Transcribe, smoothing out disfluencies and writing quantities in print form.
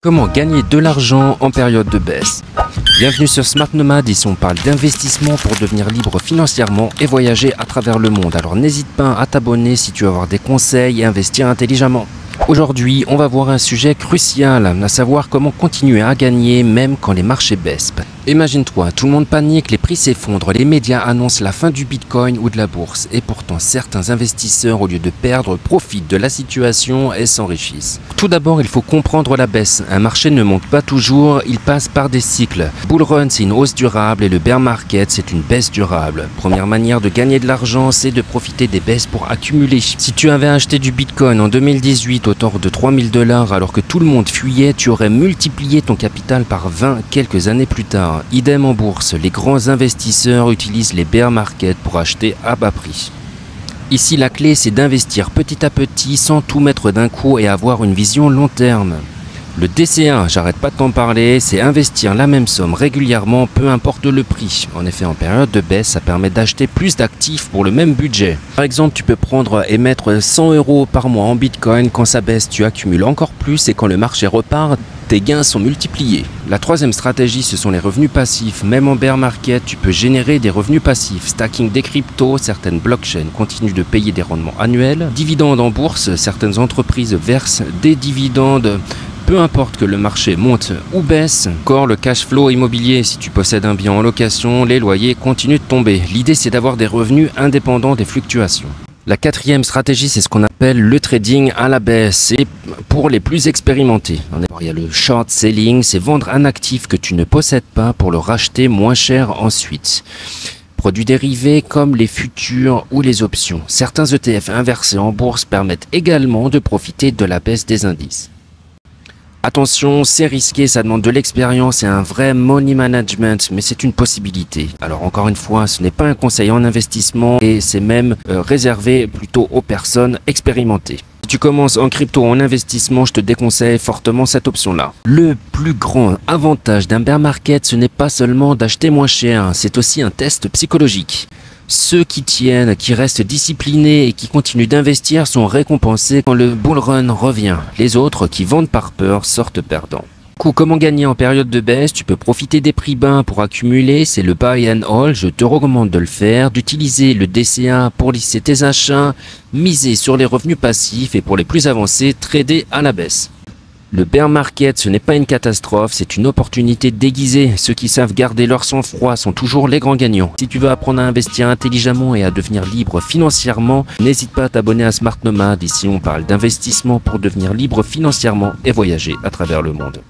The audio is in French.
Comment gagner de l'argent en période de baisse? Bienvenue sur Smart Nomad, ici on parle d'investissement pour devenir libre financièrement et voyager à travers le monde. Alors n'hésite pas à t'abonner si tu veux avoir des conseils et investir intelligemment. Aujourd'hui, on va voir un sujet crucial, à savoir comment continuer à gagner même quand les marchés baissent. Imagine-toi, tout le monde panique, les prix s'effondrent, les médias annoncent la fin du Bitcoin ou de la bourse. Et pourtant, certains investisseurs, au lieu de perdre, profitent de la situation et s'enrichissent. Tout d'abord, il faut comprendre la baisse. Un marché ne monte pas toujours, il passe par des cycles. Bull run, c'est une hausse durable et le bear market, c'est une baisse durable. Première manière de gagner de l'argent, c'est de profiter des baisses pour accumuler. Si tu avais acheté du Bitcoin en 2018 autour de 3000 $ alors que tout le monde fuyait, tu aurais multiplié ton capital par 20 quelques années plus tard. Idem en bourse, les grands investisseurs utilisent les bear markets pour acheter à bas prix. Ici, la clé, c'est d'investir petit à petit sans tout mettre d'un coup et avoir une vision long terme. Le DCA, j'arrête pas de t'en parler, c'est investir la même somme régulièrement, peu importe le prix. En effet, en période de baisse, ça permet d'acheter plus d'actifs pour le même budget. Par exemple, tu peux prendre et mettre 100 € par mois en Bitcoin. Quand ça baisse, tu accumules encore plus et quand le marché repart, tes gains sont multipliés. La troisième stratégie, ce sont les revenus passifs. Même en bear market, tu peux générer des revenus passifs. Stacking des cryptos, certaines blockchains continuent de payer des rendements annuels. Dividendes en bourse, certaines entreprises versent des dividendes. Peu importe que le marché monte ou baisse, encore le cash flow immobilier, si tu possèdes un bien en location, les loyers continuent de tomber. L'idée, c'est d'avoir des revenus indépendants des fluctuations. La quatrième stratégie, c'est ce qu'on appelle le trading à la baisse. C'est pour les plus expérimentés. Il y a le short selling, c'est vendre un actif que tu ne possèdes pas pour le racheter moins cher ensuite. Produits dérivés comme les futurs ou les options. Certains ETF inversés en bourse permettent également de profiter de la baisse des indices. Attention, c'est risqué, ça demande de l'expérience et un vrai money management, mais c'est une possibilité. Alors encore une fois, ce n'est pas un conseil en investissement et c'est même réservé plutôt aux personnes expérimentées. Si tu commences en crypto ou en investissement, je te déconseille fortement cette option-là. Le plus grand avantage d'un bear market, ce n'est pas seulement d'acheter moins cher, c'est aussi un test psychologique. Ceux qui tiennent, qui restent disciplinés et qui continuent d'investir sont récompensés quand le bull run revient. Les autres qui vendent par peur sortent perdants. Comment gagner en période de baisse? Tu peux profiter des prix bas pour accumuler, c'est le buy and hold, je te recommande de le faire, d'utiliser le DCA pour lisser tes achats, miser sur les revenus passifs et pour les plus avancés, trader à la baisse. Le bear market, ce n'est pas une catastrophe, c'est une opportunité déguisée. Ceux qui savent garder leur sang-froid sont toujours les grands gagnants. Si tu veux apprendre à investir intelligemment et à devenir libre financièrement, n'hésite pas à t'abonner à Smart Nomad. Ici, on parle d'investissement pour devenir libre financièrement et voyager à travers le monde.